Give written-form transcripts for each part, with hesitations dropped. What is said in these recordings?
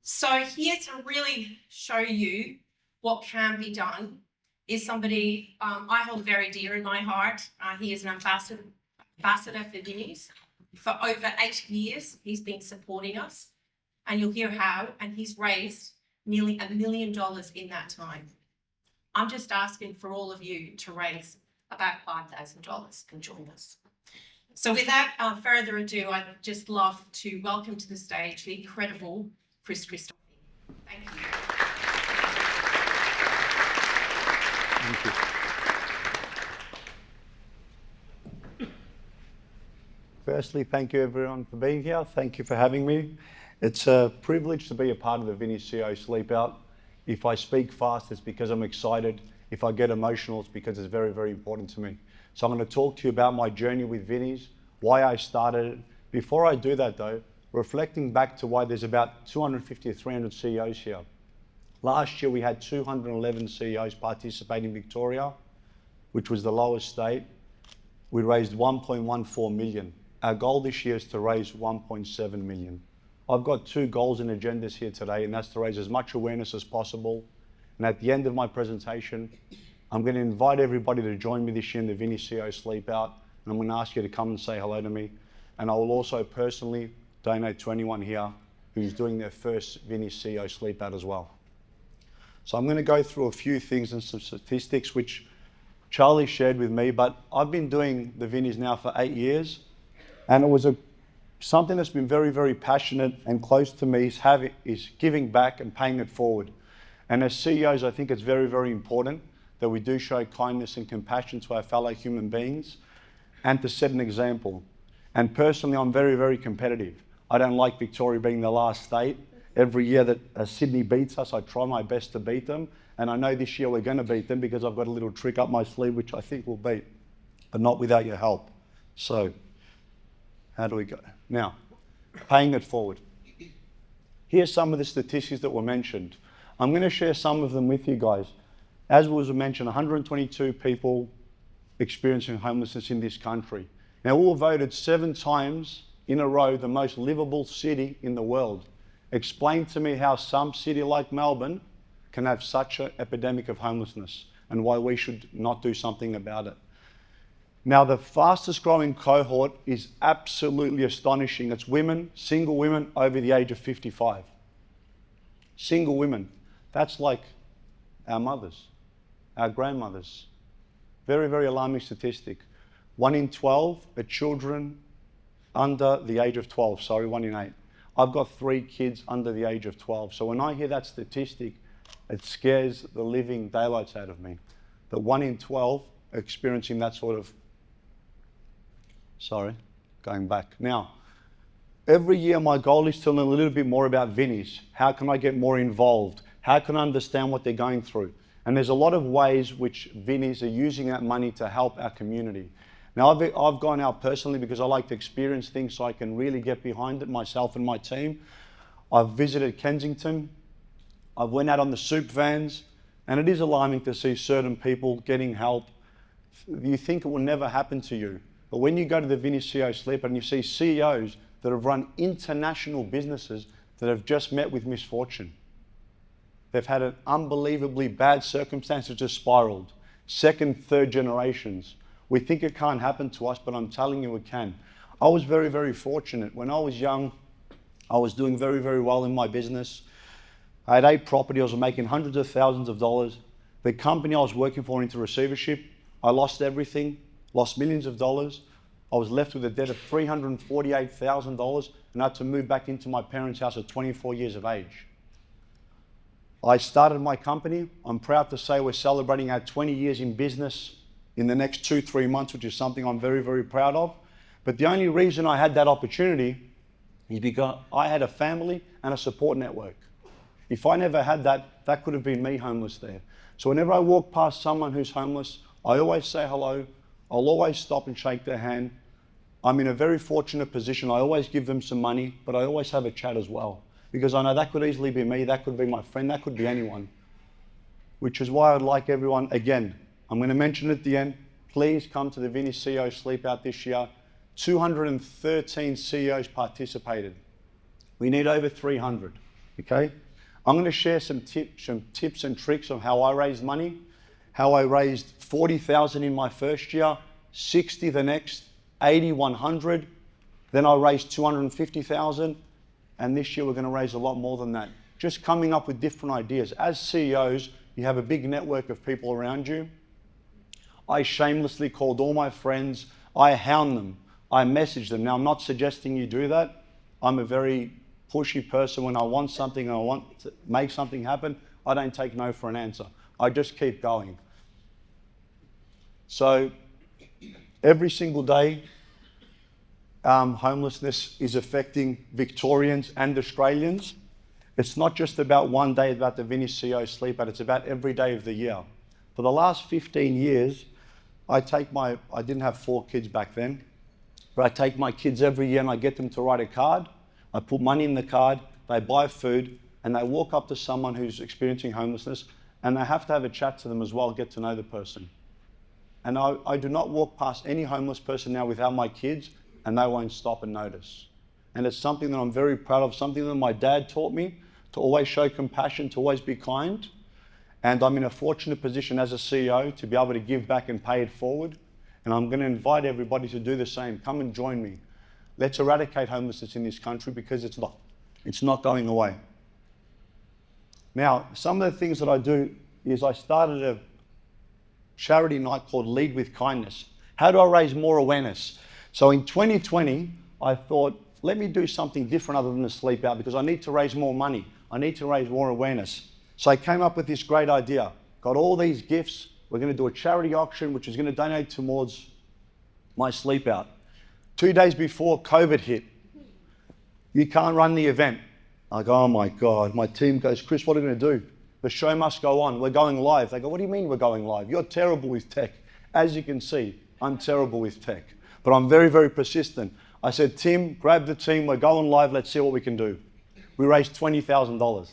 So here to really show you what can be done is somebody I hold very dear in my heart. He is an ambassador for Vinnies. For over 8 years, he's been supporting us, and you'll hear how, and he's raised nearly $1 million in that time. I'm just asking for all of you to raise about $5,000 and join us. So without further ado, I'd just love to welcome to the stage the incredible Christofi. Thank you. Thank you. Firstly, thank you everyone for being here. Thank you for having me. It's a privilege to be a part of the Vinnies CEO Sleepout. If I speak fast, it's because I'm excited. If I get emotional, it's because it's very, very important to me. So I'm going to talk to you about my journey with Vinnies, why I started it. Before I do that though, reflecting back to why there's about 250 or 300 CEOs here. Last year we had 211 CEOs participate in Victoria, which was the lowest state. We raised 1.14 million. Our goal this year is to raise 1.7 million. I've got two goals and agendas here today, and that's to raise as much awareness as possible. And at the end of my presentation, I'm going to invite everybody to join me this year in the Vinnies CEO Sleepout, and I'm going to ask you to come and say hello to me. And I will also personally donate to anyone here who's doing their first Vinnies CEO Sleepout as well. So I'm going to go through a few things and some statistics which Charlie shared with me, but I've been doing the Vinnies now for 8 years, and it was something that's been very, very passionate and close to me is giving back and paying it forward. And as CEOs, I think it's very, very important that we do show kindness and compassion to our fellow human beings and to set an example. And personally, I'm very, very competitive. I don't like Victoria being the last state. Every year that Sydney beats us, I try my best to beat them. And I know this year we're going to beat them because I've got a little trick up my sleeve, which I think we'll beat, but not without your help. So, how do we go? Now, paying it forward. Here's some of the statistics that were mentioned. I'm going to share some of them with you guys. As was mentioned, 122 people experiencing homelessness in this country. Now, we were voted 7 times in a row the most livable city in the world. Explain to me how some city like Melbourne can have such an epidemic of homelessness and why we should not do something about it. Now, the fastest growing cohort is absolutely astonishing. It's women, single women over the age of 55. Single women. That's like our mothers, our grandmothers. Very, very alarming statistic. 1 in 12 are children under the age of 12, 1 in 8. I've got 3 kids under the age of 12. So when I hear that statistic, it scares the living daylights out of me. That 1 in 12 are experiencing that sort of, going back. Now, every year my goal is to learn a little bit more about Vinnies. How can I get more involved? How can I understand what they're going through? And there's a lot of ways which Vinnies are using that money to help our community. Now, I've gone out personally because I like to experience things so I can really get behind it, myself and my team. I've visited Kensington. I've went out on the soup vans, and it is alarming to see certain people getting help. You think it will never happen to you. But when you go to the Vinnies CEO Sleepout and you see CEOs that have run international businesses that have just met with misfortune. They've had an unbelievably bad circumstance that just spiraled. 2nd, 3rd generations. We think it can't happen to us, but I'm telling you it can. I was very, very fortunate. When I was young, I was doing very, very well in my business. I had 8 properties. I was making hundreds of thousands of dollars. The company I was working for into receivership, I lost everything, lost millions of dollars. I was left with a debt of $348,000 and I had to move back into my parents' house at 24 years of age. I started my company. I'm proud to say we're celebrating our 20 years in business in the next 2-3 months, which is something I'm very, very proud of. But the only reason I had that opportunity is because I had a family and a support network. If I never had that, that could have been me homeless there. So whenever I walk past someone who's homeless, I always say hello. I'll always stop and shake their hand. I'm in a very fortunate position. I always give them some money, but I always have a chat as well. Because I know that could easily be me, that could be my friend, that could be anyone. Which is why I'd like everyone, again, I'm going to mention at the end, please come to the Vinnies CEO Sleepout this year. 213 CEOs participated. We need over 300. okay? I'm going to share some tips and tricks on how I raised money, how I raised 40,000 in my first year, 60 the next, 80, 100. Then I raised 250,000, and this year we're going to raise a lot more than that. Just coming up with different ideas. As CEOs, you have a big network of people around you. I shamelessly called all my friends. I hound them. I message them. Now, I'm not suggesting you do that. I'm a very pushy person. When I want something and I want to make something happen, I don't take no for an answer. I just keep going. So every single day, homelessness is affecting Victorians and Australians. It's not just about one day about the Vinnies CEO Sleepout, it's about every day of the year. For the last 15 years, I didn't have 4 kids back then, but I take my kids every year and I get them to write a card. I put money in the card, they buy food, and they walk up to someone who's experiencing homelessness, and they have to have a chat to them as well, get to know the person. And I do not walk past any homeless person now without my kids, and they won't stop and notice. And it's something that I'm very proud of, something that my dad taught me, to always show compassion, to always be kind. And I'm in a fortunate position as a CEO to be able to give back and pay it forward. And I'm going to invite everybody to do the same. Come and join me. Let's eradicate homelessness in this country, because it's not going away. Now, some of the things that I do is I started a charity night called Lead with Kindness. How do I raise more awareness? So in 2020, I thought, let me do something different other than the sleep out, because I need to raise more money. I need to raise more awareness. So I came up with this great idea. Got all these gifts. We're going to do a charity auction, which is going to donate towards my sleep out. 2 days before COVID hit, you can't run the event. I go, oh my God. My team goes, Chris, what are we going to do? The show must go on. We're going live. They go, what do you mean we're going live? You're terrible with tech. As you can see, I'm terrible with tech. But I'm very, very persistent. I said, Tim, grab the team. We're going live. Let's see what we can do. We raised $20,000.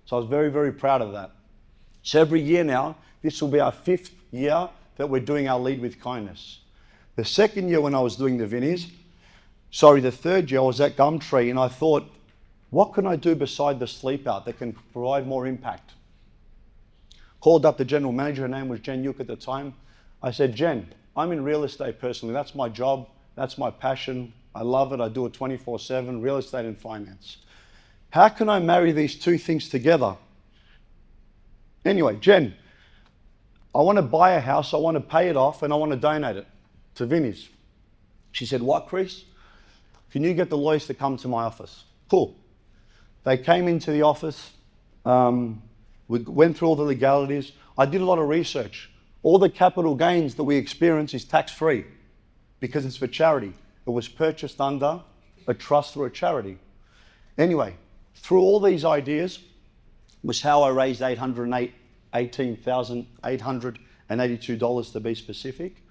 So I was very, very proud of that. So every year now, this will be our 5th year that we're doing our Lead with Kindness. The second year when I was doing the Vinnies, the third year I was at Gumtree, and I thought, what can I do beside the sleep out that can provide more impact? Called up the general manager, her name was Jen Yuk at the time. I said, Jen, I'm in real estate personally. That's my job. That's my passion. I love it. I do it 24/7, real estate and finance. How can I marry these two things together? Anyway, Jen, I want to buy a house, I want to pay it off, and I want to donate it to Vinnies. She said, what, Chris? Can you get the lawyers to come to my office? Cool. They came into the office. We went through all the legalities. I did a lot of research. All the capital gains that we experience is tax-free because it's for charity. It was purchased under a trust through a charity. Anyway, through all these ideas was how I raised $18,882 to be specific.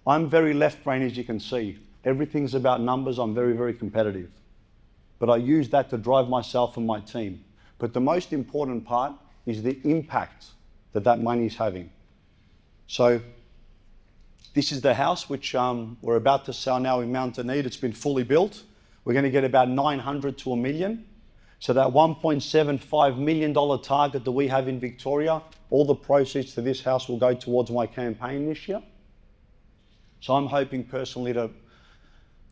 I'm very left brain, as you can see. Everything's about numbers. I'm very, very competitive. But I use that to drive myself and my team. But the most important part is the impact that money is having. So this is the house which we're about to sell now in Mount Dunedin. It's been fully built. We're going to get about 900 to $1 million. So that $1.75 million target that we have in Victoria, all the proceeds to this house will go towards my campaign this year. So I'm hoping personally to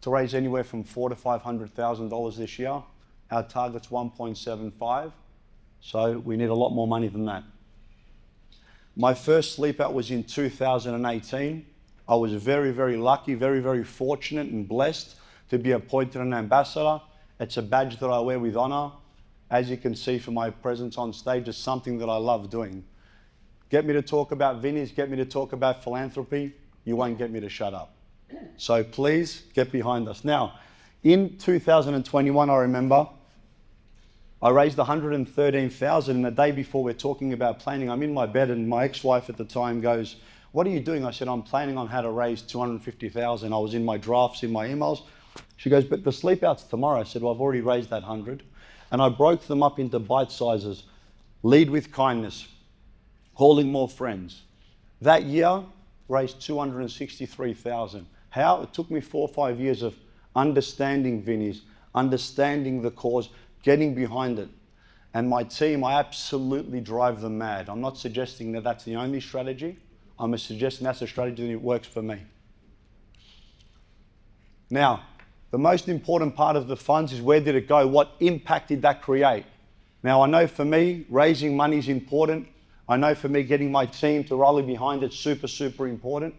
raise anywhere from $400,000 to $500,000 this year. Our target's 1.75, so we need a lot more money than that. My first sleep out was in 2018. I was very, very lucky, very, very fortunate and blessed to be appointed an ambassador. It's a badge that I wear with honor. As you can see from my presence on stage, it's something that I love doing. Get me to talk about Vinnies, get me to talk about philanthropy, you won't get me to shut up. So please get behind us. Now, in 2021, I remember, I raised 113,000, and the day before we're talking about planning, I'm in my bed and my ex-wife at the time goes, what are you doing? I said, I'm planning on how to raise 250,000. I was in my drafts, in my emails. She goes, but the sleep out's tomorrow. I said, well, I've already raised that 100. And I broke them up into bite sizes. Lead with kindness, calling more friends. That year, raised 263,000. How? It took me 4 or 5 years of understanding Vinnies, understanding the cause, getting behind it. And my team, I absolutely drive them mad. I'm not suggesting that that's the only strategy. I'm suggesting that's a strategy that works for me. Now, the most important part of the funds is where did it go? What impact did that create? Now, I know for me, raising money is important. I know for me, getting my team to rally behind it is super, super important.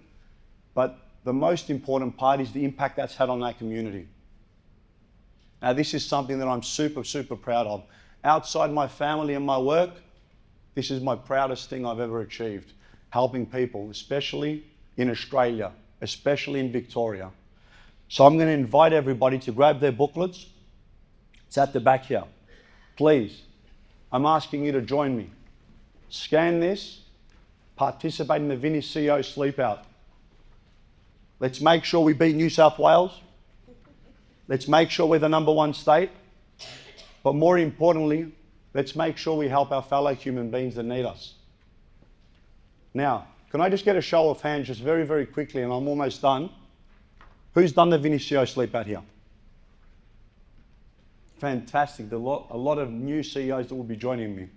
But the most important part is the impact that's had on that community. Now, this is something that I'm super, super proud of. Outside my family and my work, this is my proudest thing I've ever achieved. Helping people, especially in Australia, especially in Victoria. So I'm going to invite everybody to grab their booklets. It's at the back here. Please, I'm asking you to join me. Scan this, participate in the Vinnies CEO Sleepout. Let's make sure we beat New South Wales. Let's make sure we're the #1 state. But more importantly, let's make sure we help our fellow human beings that need us. Now, can I just get a show of hands just very, very quickly, and I'm almost done. Who's done the Vinnies CEO Sleepout here? Fantastic. A lot of new CEOs that will be joining me.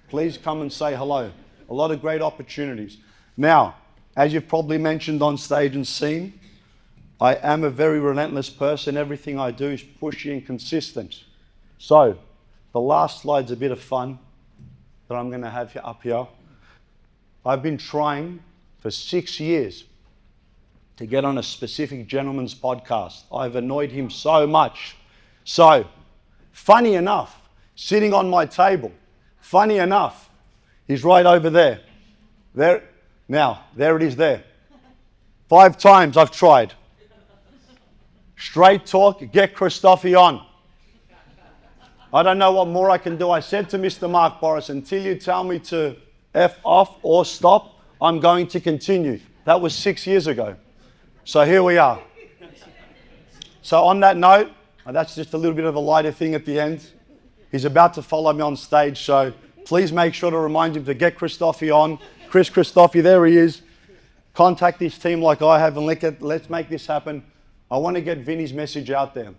Please come and say hello. A lot of great opportunities. Now, as you've probably mentioned on stage and seen, I am a very relentless person. Everything I do is pushy and consistent. So, the last slide's a bit of fun that I'm going to have up here. I've been trying for 6 years to get on a specific gentleman's podcast. I've annoyed him so much. So, funny enough, sitting on my table, funny enough, he's right over there. There it is there. 5 times I've tried. Straight talk, get Christofi on. I don't know what more I can do. I said to Mr. Mark Boris, until you tell me to F off or stop, I'm going to continue. That was 6 years ago. So here we are. So on that note, that's just a little bit of a lighter thing at the end. He's about to follow me on stage, so please make sure to remind him to get Christofi on. Christofi, there he is. Contact his team like I have and let's make this happen. I want to get Vinny's message out there.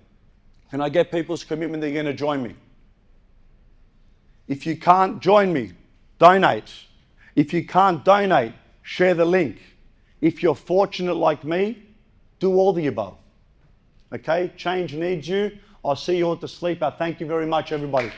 Can I get people's commitment they're going to join me? If you can't join me, donate. If you can't donate, share the link. If you're fortunate like me, do all the above. Okay? Change needs you. I'll see you all at the Sleepout. Thank you very much, everybody.